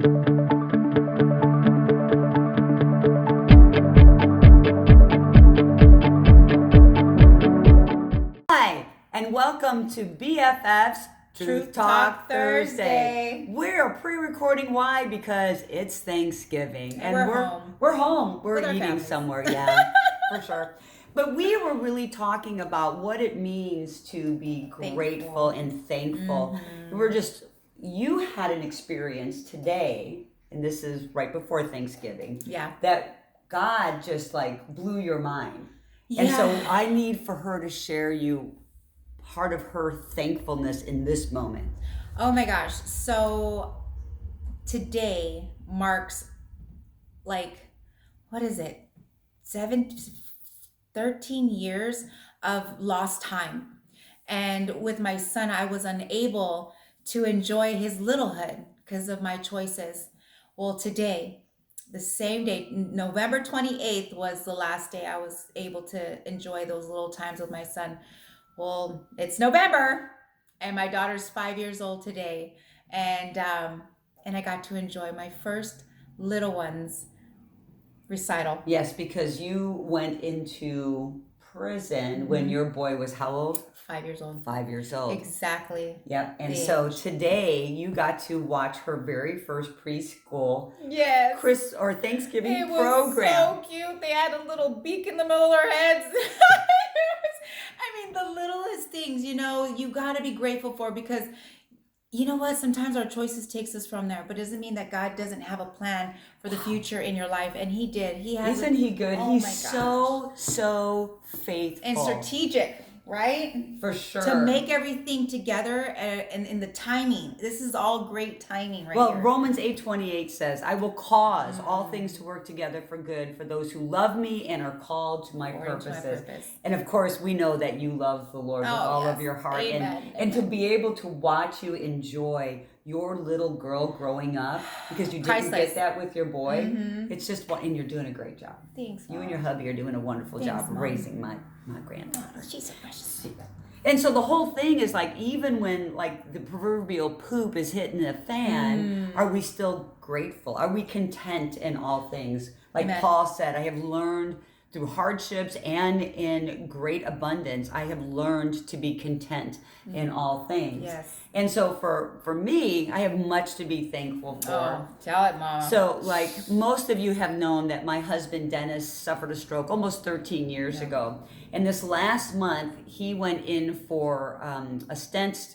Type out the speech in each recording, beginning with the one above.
Hi, and welcome to BFF's Truth Talk Thursday. We're pre-recording. Why? Because it's Thanksgiving, and we're home. We're home. We're With our eating families. somewhere, yeah, for sure. But we were really talking about what it means to be grateful and thankful. You had an experience today, and this is right before Thanksgiving. Yeah. That God just like blew your mind. Yeah. And so I need for her to share you part of her thankfulness in this moment. Oh my gosh. So today marks like, what is it? 13 years of lost time. And with my son, I was unable to enjoy his littlehood because of my choices. Well, today, the same day, November 28th was the last day I was able to enjoy those little times with my son. Well, it's November and my daughter's 5 years old today. And I got to enjoy my first little one's recital. Yes, because you went into prison when your boy was how old? 5 years old. 5 years old. Exactly. Yep. And so today you got to watch her very first preschool Thanksgiving program. It was so cute. They had a little beak in the middle of their heads. The littlest things, you got to be grateful for, because you know what? Sometimes our choices takes us from there, but doesn't mean that God doesn't have a plan for the future in your life. And he did. He has. Isn't he good? Oh, He's so faithful. And strategic, right? For sure. To make everything together and in the timing. This is all great timing right here. Well, Romans 8:28 says, I will cause all things to work together for good for those who love me and are called to my purposes. And of course, we know that you love the Lord with all of your heart. Amen. And to be able to watch you enjoy your little girl growing up, because you didn't get that with your boy. It's just, and you're doing a great job. Thanks, Mom. You and your hubby are doing a wonderful job Mom. raising my granddaughter. Oh, she's so precious. And so the whole thing is like, even when like the proverbial poop is hitting the fan, are we still grateful? Are we content in all things? Like Amen. Paul said, I have learned through hardships and in great abundance, I have learned to be content in all things. Yes. And so for me, I have much to be thankful for. Oh, tell it, Mama. So like most of you have known that my husband Dennis suffered a stroke almost 13 years ago. And this last month, he went in for a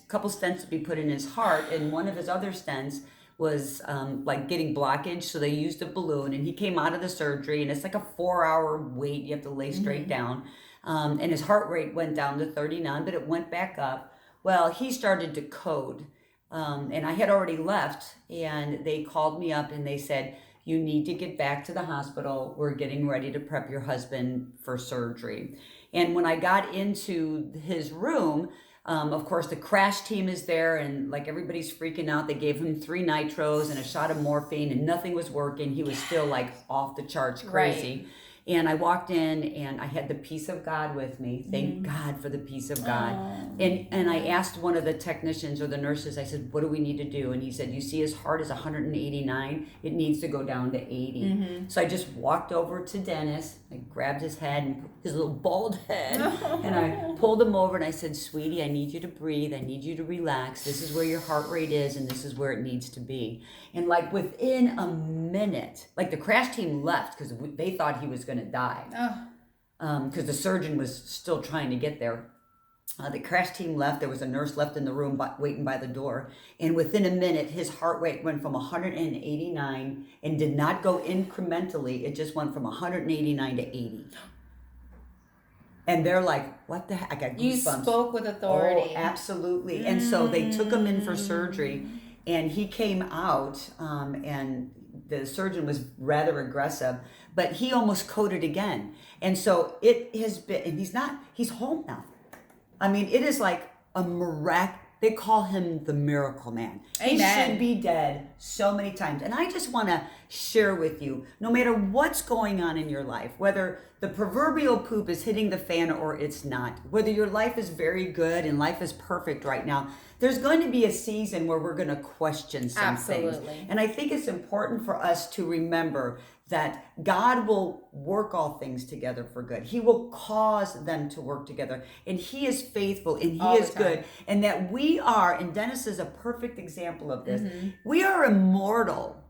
couple stents to be put in his heart, and one of his other stents was like getting blockage, so they used a balloon, and he came out of the surgery, and it's like a 4-hour wait. You have to lay straight down, and his heart rate went down to 39, but it went back up. Well, he started to code, and I had already left, and they called me up and they said, you need to get back to the hospital. We're getting ready to prep your husband for surgery. And when I got into his room, of course, the crash team is there, and like everybody's freaking out. They gave him 3 nitros and a shot of morphine, and nothing was working. He was still like off the charts crazy. Right. And I walked in, and I had the peace of God with me. Thank God for the peace of God. And I asked one of the technicians or the nurses, I said, what do we need to do? And he said, you see his heart is 189. It needs to go down to 80. So I just walked over to Dennis. I grabbed his head, and his little bald head, and I pulled him over, and I said, sweetie, I need you to breathe. I need you to relax. This is where your heart rate is, and this is where it needs to be. And like within a minute, like the crash team left because they thought he was going to die, because the surgeon was still trying to get there. The crash team left. There was a nurse left in the room waiting by the door. And within a minute, his heart rate went from 189 and did not go incrementally. It just went from 189 to 80. And they're like, what the heck? I got goosebumps. You spoke with authority. Oh, absolutely. And so they took him in for surgery, and he came out, and the surgeon was rather aggressive, but he almost coded again. And so it has been, and he's home now. I mean, it is like a miracle. They call him the miracle man. Amen. He should be dead so many times. And I just want to share with you, no matter what's going on in your life, whether the proverbial poop is hitting the fan or it's not. Whether your life is very good and life is perfect right now, there's going to be a season where we're going to question some things. Absolutely. And I think it's important for us to remember that God will work all things together for good. He will cause them to work together. And He is faithful and He All the is time. good. And that we are, and Dennis is a perfect example of this, we are immortal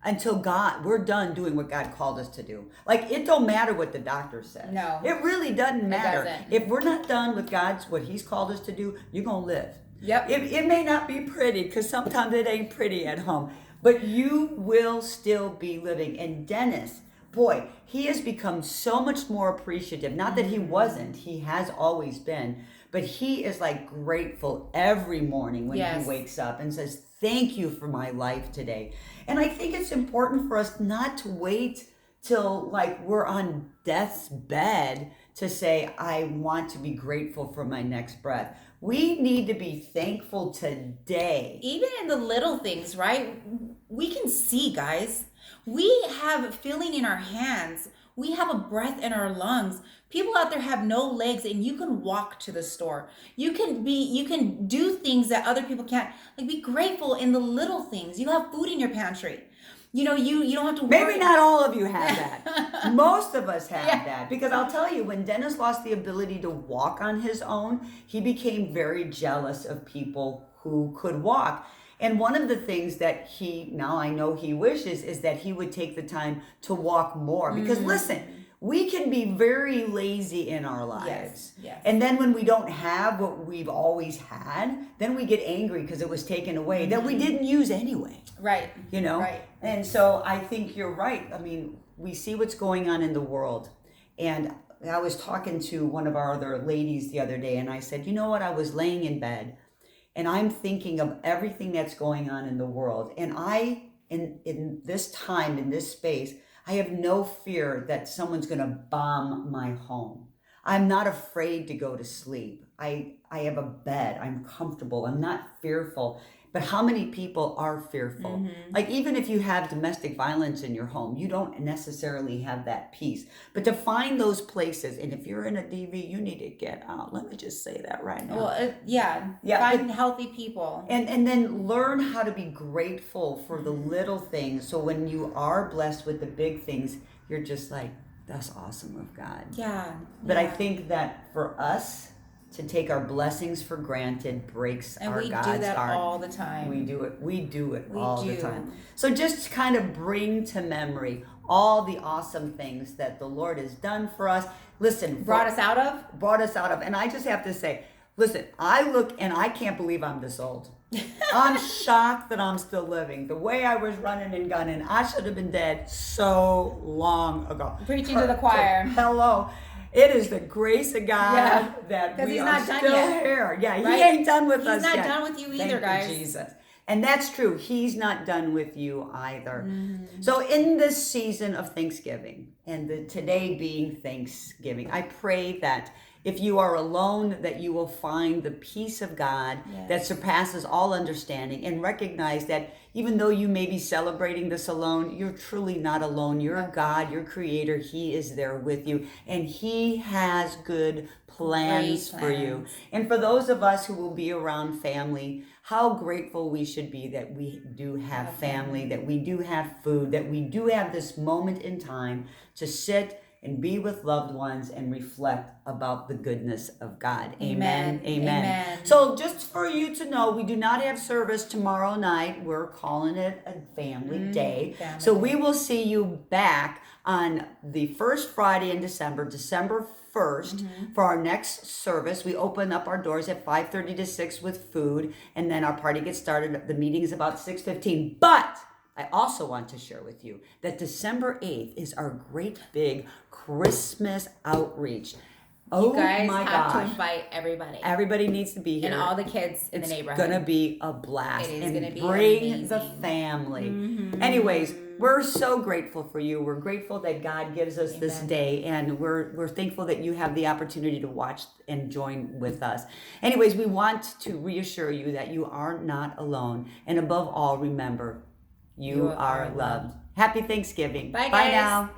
until we're done doing what God called us to do. Like, it don't matter what the doctor says. No. It really doesn't matter. doesn't. If we're not done with what He's called us to do, you're going to live. Yep. It may not be pretty, because sometimes it ain't pretty at home, but you will still be living. And Dennis, boy, he has become so much more appreciative. Not that he wasn't, he has always been, but he is like grateful every morning when Yes. he wakes up and says, thank you for my life today. And I think it's important for us not to wait till like we're on death's bed to say, I want to be grateful for my next breath. We need to be thankful today. Even in the little things, right? We can see, guys. We have feeling in our hands. We have a breath in our lungs. People out there have no legs, and you can walk to the store. You can do things that other people can't. Like, be grateful in the little things. You have food in your pantry. You know, you don't have to worry. Maybe not all of you have that. Most of us have that. Because I'll tell you, when Dennis lost the ability to walk on his own, he became very jealous of people who could walk. And one of the things that now I know he wishes is that he would take the time to walk more. Because listen, we can be very lazy in our lives. Yes. And then when we don't have what we've always had, then we get angry because it was taken away that we didn't use anyway. Right. You know? Right. And so I think you're right. I mean, we see what's going on in the world. And I was talking to one of our other ladies the other day, and I said, you know what? I was laying in bed, and I'm thinking of everything that's going on in the world. And in this time, in this space, I have no fear that someone's going to bomb my home. I'm not afraid to go to sleep. I have a bed. I'm comfortable. I'm not fearful. But how many people are fearful? Like, even if you have domestic violence in your home, you don't necessarily have that peace. But to find those places, and if you're in a DV, you need to get out. Let me just say that right now. Well, find healthy people. And then learn how to be grateful for the little things. So when you are blessed with the big things, you're just like, that's awesome of God. Yeah. But I think that for us to take our blessings for granted breaks our God's heart. And we do that all the time. We do it all the time. So just kind of bring to memory all the awesome things that the Lord has done for us. Listen, Brought us out of. And I just have to say, listen, I look and I can't believe I'm this old. I'm shocked that I'm still living. The way I was running and gunning, I should have been dead so long ago. Preaching to the choir. Hello. It is the grace of God that we he's are not done still yet. here. Yeah, Right? He ain't done with us He's not yet. done with you either, Thank guys. you, Jesus. And that's true. He's not done with you either. So in this season of Thanksgiving, and today being Thanksgiving, I pray that if you are alone, that you will find the peace of God that surpasses all understanding, and recognize that even though you may be celebrating this alone, you're truly not alone. You're God, your creator. He is there with you, and He has good plans for you. And for those of us who will be around family, how grateful we should be that we do have family, that we do have food, that we do have this moment in time to sit and be with loved ones and reflect about the goodness of God. Amen. Amen. So just for you to know, we do not have service tomorrow night. We're calling it a family day. So we will see you back on the first Friday in December, December 1st, for our next service. We open up our doors at 5:30 to 6 with food, and then our party gets started. The meeting is about 6:15. But I also want to share with you that December 8th is our great big Christmas outreach. You guys have to invite everybody. Everybody needs to be here. And all the kids in the neighborhood. It's going to be a blast. It is going to be bring amazing. the family. Anyways, we're so grateful for you. We're grateful that God gives us this day, and we're thankful that you have the opportunity to watch and join with us. Anyways, we want to reassure you that you are not alone. And above all, remember, you are loved. Happy Thanksgiving. Bye, Bye guys. now.